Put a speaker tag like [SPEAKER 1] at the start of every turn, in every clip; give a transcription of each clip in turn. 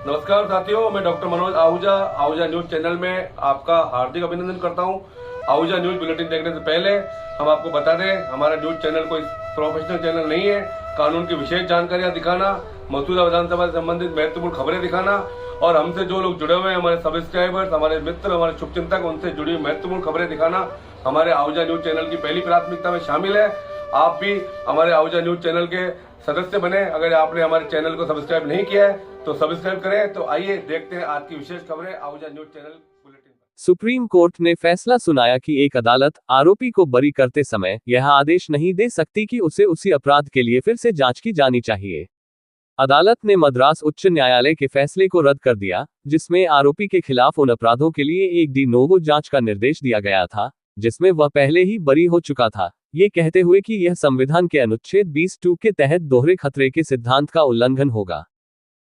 [SPEAKER 1] नमस्कार साथियों, मैं doctor Manoj Ahuja Ahuja news channel में आपका हार्दिक अभिनंदन करता हूं। आहूजा न्यूज बुलेटिन देखने से पहले हम आपको बता दें, हमारा न्यूज चैनल कोई प्रोफेशनल चैनल नहीं है। कानून की विशेष जानकारियां दिखाना, मौजूदा विधानसभा से संबंधित महत्वपूर्ण खबरें दिखाना और हमसे जो लोग जुड़े हुए हैं, हमारे सब्सक्राइबर्स, हमारे मित्र, हमारे शुभचिंतक, उनसे जुड़ी हुई महत्वपूर्ण खबरें दिखाना हमारे आहूजा न्यूज चैनल की पहली प्राथमिकता में शामिल है। आप भी हमारे आहूजा न्यूज चैनल के सदस्य बने। अगर आपने हमारे चैनल को सब्सक्राइब नहीं किया है तो सब्सक्राइब करें। तो आइए देखते हैं आज की विशेष खबरें Ahuja news channel bulletin.
[SPEAKER 2] Supreme court ने फैसला सुनाया कि एक अदालत आरोपी को बरी करते समय यह आदेश नहीं दे सकती कि उसे उसी अपराध के लिए फिर से जांच की जानी चाहिए। अदालत ने मद्रास उच्च न्यायालय के फैसले को रद्द कर दिया, जिसमें आरोपी के खिलाफ उन अपराधों के लिए एक डी नोवो जांच का निर्देश दिया गया था जिसमें वह पहले ही बरी हो चुका था, ये कहते हुए कि यह संविधान के अनुच्छेद 20(2) के तहत दोहरे खतरे के सिद्धांत का उल्लंघन होगा।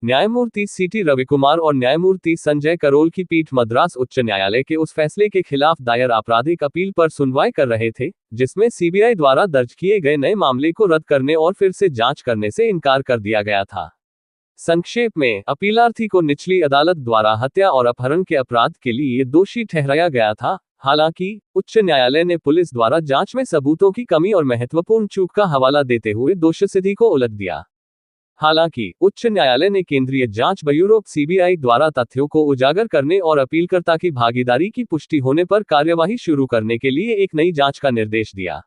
[SPEAKER 2] न्यायमूर्ति सीटी रविकुमार और न्यायमूर्ति संजय करोल की पीठ मद्रास उच्च न्यायालय के उस फैसले के खिलाफ दायर आपराधिक अपील पर सुनवाई कर रहे थे, जिसमें सीबीआई द्वारा दर्ज किए गए नए मामले को रद्द करने और फिर से जांच करने से इनकार कर दिया गया था। संक्षेप में, अपीलार्थी को निचली अदालत द्वारा हत्या और अपहरण के अपराध के लिए दोषी ठहराया गया था। हालांकि उच्च न्यायालय ने पुलिस द्वारा जांच में सबूतों की कमी और महत्वपूर्ण चूक का हवाला देते हुए दोषसिद्धि को उलट दिया। हालांकि उच्च न्यायालय ने केंद्रीय जांच ब्यूरो सीबीआई द्वारा तथ्यों को उजागर करने और अपीलकर्ता की भागीदारी की पुष्टि होने पर कार्यवाही शुरू करने के लिए एक नई जांच का निर्देश दिया।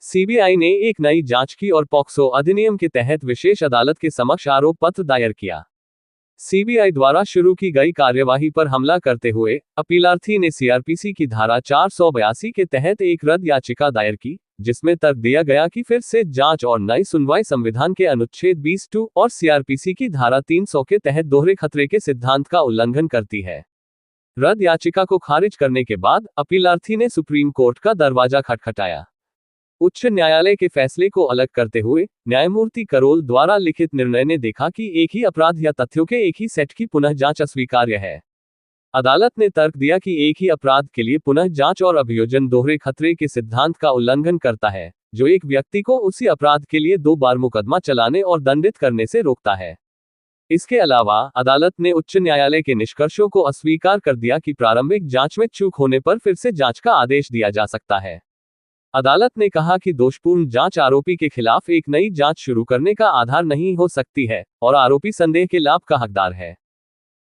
[SPEAKER 2] सीबीआई ने एक नई जांच की और पॉक्सो अधिनियम के तहत विशेष अदालत के समक्ष आरोप पत्र दायर किया। सीबीआई द्वारा शुरू की गई कार्यवाही पर हमला करते हुए अपीलार्थी ने सीआरपीसी की धारा 482 के तहत एक रद्द याचिका दायर की, जिसमें तर्क दिया गया कि फिर से जांच और नई सुनवाई संविधान के अनुच्छेद 20(2) और सीआरपीसी की धारा 300 के तहत दोहरे खतरे के सिद्धांत का उल्लंघन करती है। रद्द याचिका को खारिज करने के बाद अपीलार्थी ने सुप्रीम कोर्ट का दरवाजा खटखटाया। उच्च न्यायालय के फैसले को अलग करते हुए न्यायमूर्ति करोल द्वारा लिखित निर्णय ने देखा कि एक ही अपराध या तथ्यों के एक ही सेट की पुनः जांच अस्वीकार्य है। अदालत ने तर्क दिया कि एक ही अपराध के लिए पुनः जांच और अभियोजन दोहरे खतरे के सिद्धांत का उल्लंघन करता है, जो एक व्यक्ति को उसी अपराध के लिए 2 बार मुकदमा चलाने और दंडित करने से रोकता है। इसके अलावा अदालत ने उच्च न्यायालय के निष्कर्षों को अस्वीकार कर दिया कि प्रारंभिक जांच में चूक होने पर फिर से जांच का आदेश दिया जा सकता है। अदालत ने कहा कि दोषपूर्ण जांच आरोपी के खिलाफ एक नई जांच शुरू करने का आधार नहीं हो सकती है और आरोपी संदेह के लाभ का हकदार है।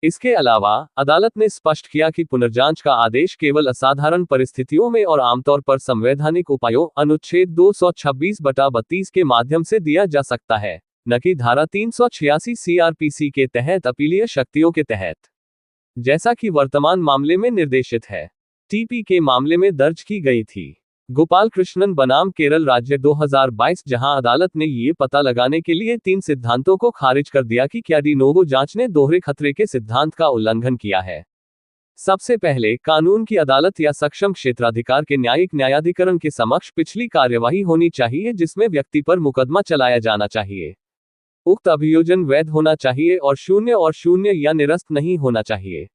[SPEAKER 2] इसके अलावा अदालत ने स्पष्ट किया कि पुनर्जांच का आदेश केवल असाधारण परिस्थितियों में और आमतौर पर संवैधानिक उपायों अनुच्छेद 226/32 के माध्यम से दिया जा सकता है, न कि धारा 386 सीआरपीसी के तहत अपीलीय शक्तियों के तहत, जैसा कि वर्तमान मामले में निर्देशित है। टीपी के मामले में दर्ज की गई थी। गोपाल कृष्णन बनाम केरल राज्य 2022, जहां अदालत ने ये पता लगाने के लिए 3 सिद्धांतों को खारिज कर दिया कि क्या डी नोवो जांच ने दोहरे खतरे के सिद्धांत का उल्लंघन किया है। सबसे पहले, कानून की अदालत या सक्षम क्षेत्राधिकार के न्यायिक न्यायाधिकरण के समक्ष पिछली कार्यवाही होनी चाहिए जिसमें व्यक्ति पर मुकदमा चलाया जाना चाहिए। उक्त अभियोजन वैध होना चाहिए और शून्य या निरस्त नहीं होना चाहिए।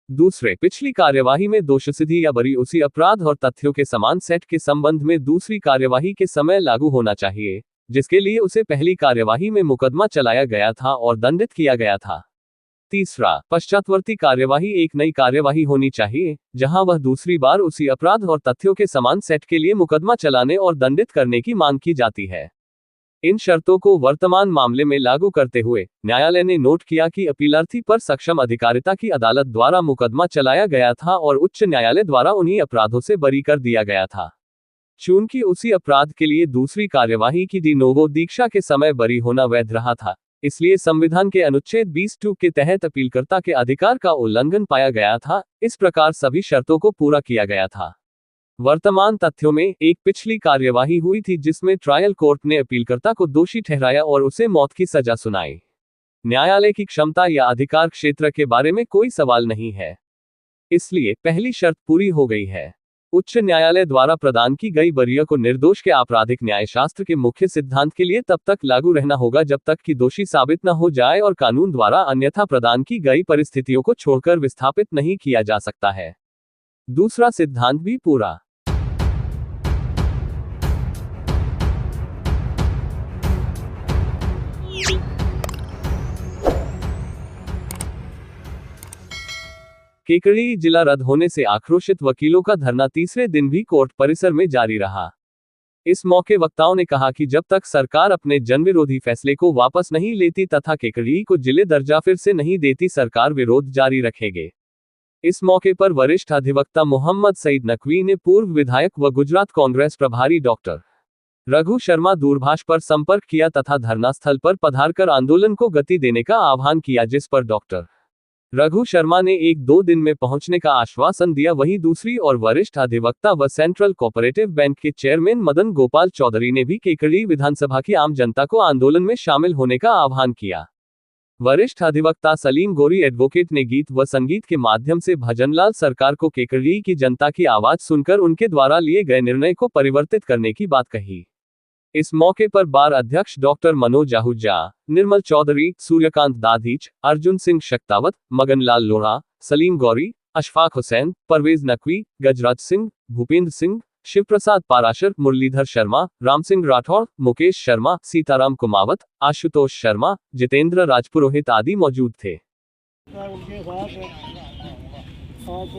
[SPEAKER 2] दूसरे, पिछली कार्यवाही में दोषसिद्धि या बरी उसी अपराध और तथ्यों के समान सेट के संबंध में दूसरी कार्यवाही के समय लागू होना चाहिए, जिसके लिए उसे पहली कार्यवाही में मुकदमा चलाया गया था और दंडित किया गया था। तीसरा, पश्चातवर्ती कार्यवाही एक नई कार्यवाही होनी चाहिए, जहां वह दूसरी बार उसी अपराध और तथ्यों के समान सेट के लिए मुकदमा चलाने और दंडित करने की मांग की जाती है। इन शर्तों को वर्तमान मामले में लागू करते हुए न्यायालय ने नोट किया कि अपीलार्थी पर सक्षम अधिकारिता की अदालत द्वारा मुकदमा चलाया गया था और उच्च न्यायालय द्वारा उन्हीं अपराधों से बरी कर दिया गया था। चूंकि उसी अपराध के लिए दूसरी कार्यवाही की डी नोवो दीक्षा के समय बरी होना वैध रहा था, इसलिए संविधान के अनुच्छेद 20(2) के तहत अपीलकर्ता के अधिकार का उल्लंघन पाया गया था। इस प्रकार सभी शर्तों को पूरा किया गया था। वर्तमान तथ्यों में, एक पिछली कार्यवाही हुई थी जिसमें ट्रायल कोर्ट ने अपीलकर्ता को दोषी ठहराया और उसे मौत की सजा सुनाई। न्यायालय की क्षमता या अधिकार क्षेत्र के बारे में कोई सवाल नहीं है, इसलिए पहली शर्त पूरी हो गई है। उच्च न्यायालय द्वारा प्रदान की गई बरिया को निर्दोष के आपराधिक न्यायशास्त्र के मुख्य सिद्धांत के लिए तब तक लागू रहना होगा जब तक कि दोषी साबित न हो जाए और कानून द्वारा अन्यथा प्रदान की गई परिस्थितियों को छोड़कर विस्थापित नहीं किया जा सकता है। दूसरा सिद्धांत भी पूरा केकड़ी जिला रद्द होने से आक्रोशित वकीलों का धरना तीसरे दिन भी कोर्ट परिसर में जारी रहा। इस मौके वक्ताओं ने कहा कि जब तक सरकार अपने जनविरोधी फैसले को वापस नहीं लेती तथा केकड़ी को जिले दर्जा फिर से नहीं देती, सरकार विरोध जारी रखेंगे। इस मौके पर वरिष्ठ अधिवक्ता मोहम्मद सईद नकवी ने पूर्व विधायक व गुजरात कांग्रेस प्रभारी डॉक्टर रघु शर्मा दूरभाष पर संपर्क किया तथा धरना स्थल पर पधारकर आंदोलन को गति देने का आह्वान किया, जिस पर डॉक्टर रघु शर्मा ने 1-2 दिन में पहुंचने का आश्वासन दिया। वहीं दूसरी ओर वरिष्ठ अधिवक्ता व सेंट्रल कोऑपरेटिव बैंक के चेयरमैन मदन गोपाल चौधरी ने भी केकड़ी विधानसभा की आम जनता को आंदोलन में शामिल होने का आह्वान किया। वरिष्ठ अधिवक्ता सलीम गोरी एडवोकेट ने गीत व संगीत के माध्यम से भजनलाल सरकार को केकड़ी की जनता की आवाज सुनकर उनके द्वारा लिए गए निर्णय को परिवर्तित करने की बात कही। इस मौके पर बार अध्यक्ष डॉक्टर मनोज आहूजा, निर्मल चौधरी, सूर्यकांत दाधीच, अर्जुन सिंह शक्तावत, मगनलाल लोढ़ा, सलीम गौरी, अशफाक हुसैन, परवेज नकवी, गजराज सिंह, भूपेंद्र सिंह, शिवप्रसाद पाराशर, मुरलीधर शर्मा, राम सिंह राठौड़, मुकेश शर्मा, सीताराम कुमावत, आशुतोष शर्मा, जितेंद्र राजपुरोहित आदि मौजूद थे।
[SPEAKER 3] उनके साथ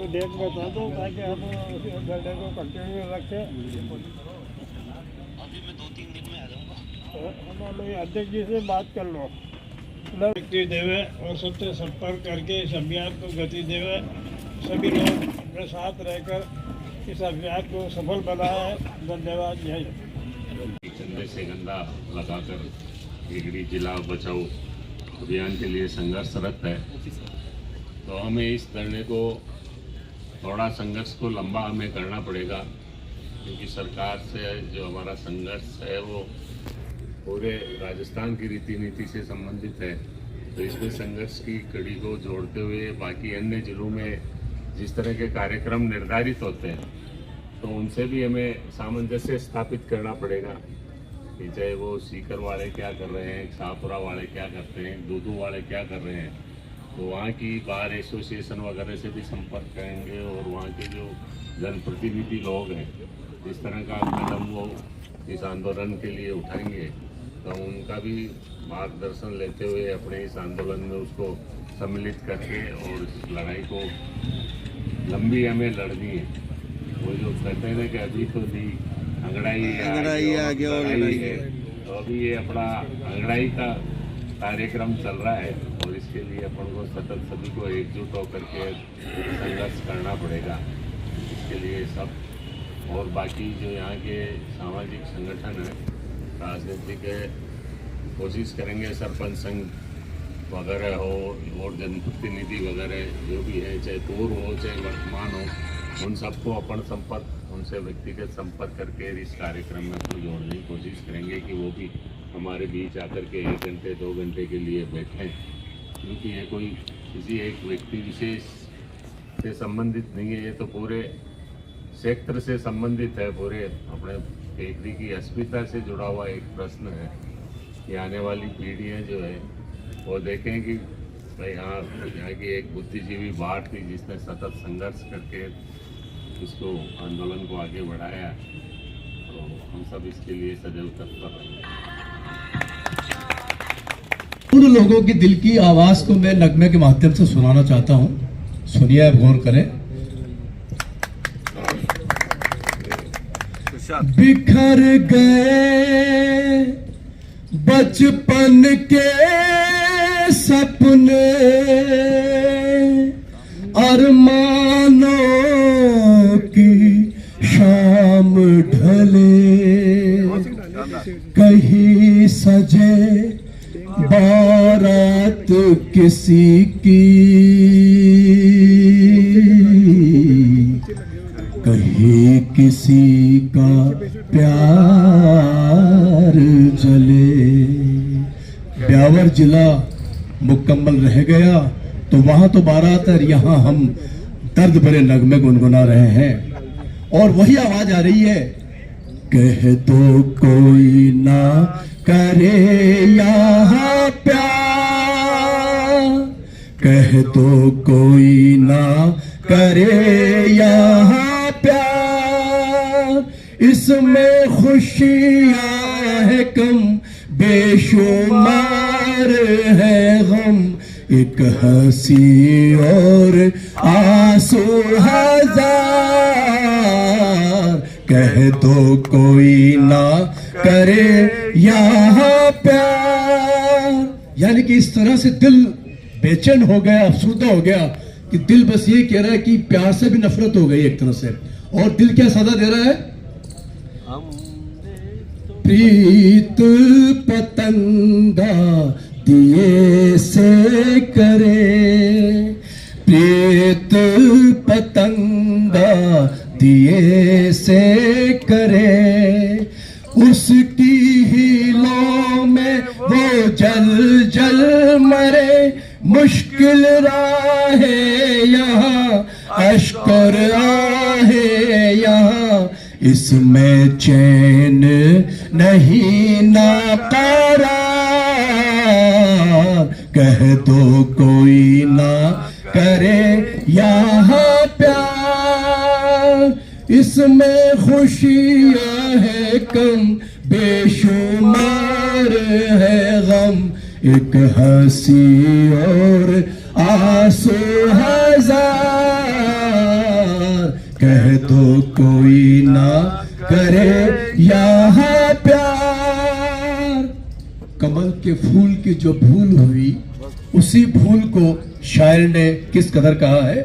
[SPEAKER 3] डेट बता दो ताकि हम धरने को कंटिन्यू रखें। हमारे अध्यक्ष जी से बात कर लो, शक्ति देवे और सबसे संपर्क करके इस अभियान को गति देवे। सभी लोग अपने साथ रहकर इस अभियान को सफल बनाया है। धन्यवाद। जय
[SPEAKER 4] चंदे से गंदा लगाकर केकड़ी जिला बचाओ अभियान के लिए संघर्षरत है, तो हमें इस धरने को थोड़ा संघर्ष को लंबा हमें करना पड़ेगा, क्योंकि सरकार से जो हमारा संघर्ष है वो पूरे राजस्थान की रीति नीति से संबंधित है। तो इसमें संघर्ष की कड़ी को जोड़ते हुए बाकी अन्य जिलों में जिस तरह के कार्यक्रम निर्धारित होते हैं, तो उनसे भी हमें सामंजस्य स्थापित करना पड़ेगा कि चाहे वो सीकर वाले क्या कर रहे हैं, शाहपुरा वाले क्या करते हैं, दूदू वाले क्या कर रहे हैं, तो वहाँ की बार एसोसिएशन वगैरह से भी संपर्क करेंगे और वहाँ के जो जनप्रतिनिधि लोग हैं जिस तरह का कदम वो इस आंदोलन के लिए उठाएंगे, तो उनका भी मार्गदर्शन लेते हुए अपने इस आंदोलन में उसको सम्मिलित करके और इस लड़ाई को लंबी हमें लड़नी है। वो जो कहते हैं ना कि अभी तो दी अंगड़ाई आगे और लड़ाई है, तो अभी ये अपना अंगड़ाई का कार्यक्रम चल रहा है और इसके लिए अपन को सतत सभी को एकजुट होकर के संघर्ष करना पड़ेगा। इसके लिए सब और बाकी जो यहाँ के सामाजिक संगठन है, राजनीतिक कोशिश करेंगे, सरपंच संघ वगैरह हो और जनप्रतिनिधि वगैरह जो भी है, चाहे पूर्व हो चाहे वर्तमान हो, उन सबको अपन संपर्क उनसे व्यक्तिगत संपर्क करके इस कार्यक्रम में अपनी जोड़ने की कोशिश करेंगे कि वो भी हमारे बीच आकर के 1 घंटे 2 घंटे के लिए बैठें, क्योंकि ये कोई किसी एक व्यक्ति विशेष से संबंधित नहीं है, ये तो पूरे क्षेत्र से संबंधित है, पूरे अपने केकड़ी की अस्मिता से जुड़ा हुआ एक प्रश्न है कि आने वाली पीढ़ियाँ जो है वो देखें कि भाई हाँ, यहाँ की एक बुद्धिजीवी बाढ़ थी जिसने सतत संघर्ष करके इसको आंदोलन को आगे बढ़ाया, तो हम सब इसके लिए सदैव तत्पर रहेंगे।
[SPEAKER 5] उन लोगों की दिल की आवाज को मैं नगमे के माध्यम से सुनाना चाहता हूँ, सुनिए, आप गौर करें। बिखर गए बचपन के सपने, अरमानों की शाम ढले, कहीं सजे बारात किसी की, कहीं किसी का प्यार जले। ब्यावर जिला मुकम्मल रह गया तो वहां तो बारात है, यहाँ हम दर्द भरे नगमे गुनगुना रहे हैं और वही आवाज आ रही है, कह दो कोई ना करे यहाँ प्यार, कह दो कोई ना करे यहाँ प्यार, इसमें खुशियाँ है कम बेशुमार है गम, एक हंसी और आंसू हजार, कह दो कोई ना करे यहाँ प्यार। यानी कि इस तरह से दिल बेचैन हो गया, अफसुदा हो गया कि दिल बस ये कह रहा है कि प्यार से भी नफरत हो गई एक तरह से। और दिल क्या सदा दे रहा है? प्रीत पतंगा दिए से करे, प्रीत पतंगा दिए से करे, उसकी हीलों में वो जल जल मरे। मुश्किल राहे यहाँ, अश्क और आहे यहाँ, इसमें चैन नहीं ना करार, कह दो कोई ना करे यहाँ प्यार। इसमें खुशियाँ है कम, बेशुमार है गम, एक हंसी और आंसू हजार, कह दो कोई ना करे यहाँ प्यार। कमल के फूल की जो भूल हुई, उसी भूल को शायर ने किस कदर कहा है?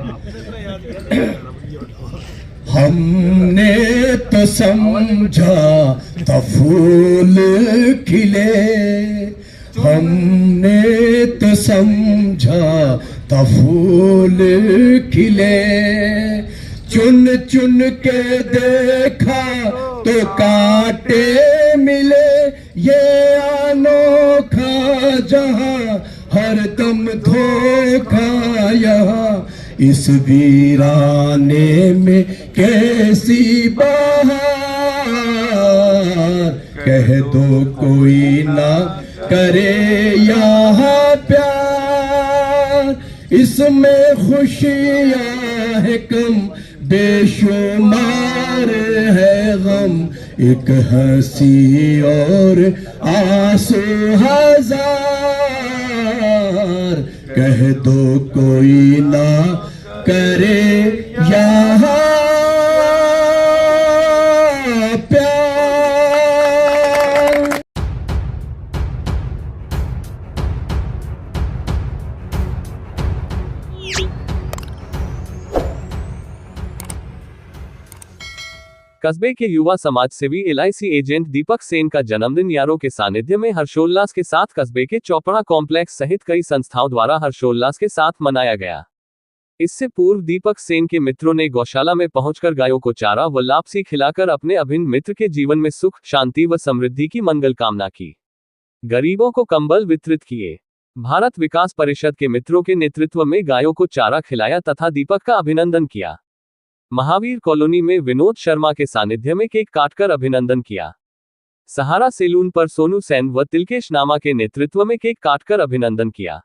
[SPEAKER 5] हमने तो समझा था फूल खिले, हमने तो समझा था फूल खिले, चुन चुन के देखा तो कांटे मिले, ये अनोखा जहां हर दम धोखा यहाँ, इस वीराने में कैसी बहार, कह दो कोई ना करे यहाँ प्यार। इसमें खुशियाँ है कम, बेशुमार है गम, एक हंसी और आंसू हजार, कह दो कोई ना करे यहाँ प्यार।
[SPEAKER 2] कस्बे के युवा समाज सेवी LIC एजेंट दीपक सेन का जन्मदिन यारों के सानिध्य में हर्षोल्लास के साथ कस्बे के चौपड़ा कॉम्प्लेक्स सहित कई संस्थाओं द्वारा हर्षोल्लास के साथ मनाया गया। इससे पूर्व दीपक सेन के मित्रों ने गौशाला में पहुंचकर गायों को चारा व लापसी खिलाकर अपने अभिन्न मित्र के जीवन में सुख, शांति व समृद्धि की मंगल कामना की। गरीबों को कंबल वितरित किए। भारत विकास परिषद के मित्रों के नेतृत्व में गायों को चारा खिलाया तथा दीपक का अभिनंदन किया। महावीर कॉलोनी में विनोद शर्मा के सानिध्य में केक काटकर अभिनंदन किया। सहारा सैलून पर सोनू सेन व तिलकेश नामा के नेतृत्व में केक काटकर अभिनंदन किया।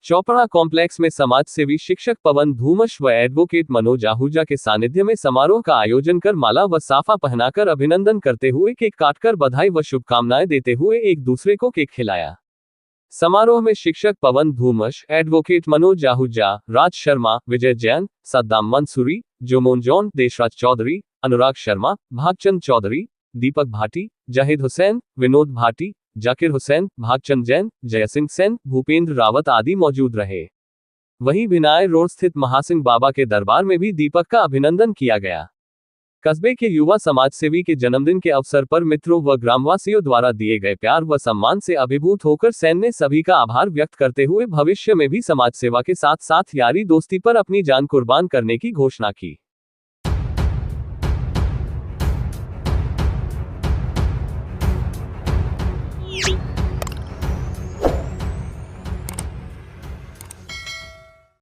[SPEAKER 2] चौपड़ा कॉम्प्लेक्स में समाज सेवी शिक्षक पवन धूमश व एडवोकेट मनोज आहूजा के सानिध्य में समारोह का आयोजन कर माला व साफा पहनाकर अभिनंदन करते हुए केक काटकर बधाई व शुभकामनाएं देते हुए एक दूसरे को केक खिलाया। समारोह में शिक्षक पवन धूमश, एडवोकेट मनोज आहूजा, राज शर्मा, विजय जैन, सद्दाम मंसूरी, जोमोन जॉन, देशराज चौधरी, अनुराग शर्मा, भागचंद चौधरी, दीपक भाटी, जाहिद हुसैन, विनोद भाटी, जाकिर हुसैन, भागचंद जैन, जयसिंह सेन, भूपेंद्र रावत आदि मौजूद रहे। वहीं भिनाय रोड स्थित महासिंह बाबा के दरबार में भी दीपक का अभिनंदन किया गया। कस्बे के युवा समाज सेवी के जन्मदिन के अवसर पर मित्रों व ग्रामवासियों द्वारा दिए गए प्यार व सम्मान से अभिभूत होकर सेन ने सभी का आभार व्यक्त करते हुए भविष्य में भी समाज सेवा के साथ साथ यारी दोस्ती पर अपनी जान कुर्बान करने की घोषणा की।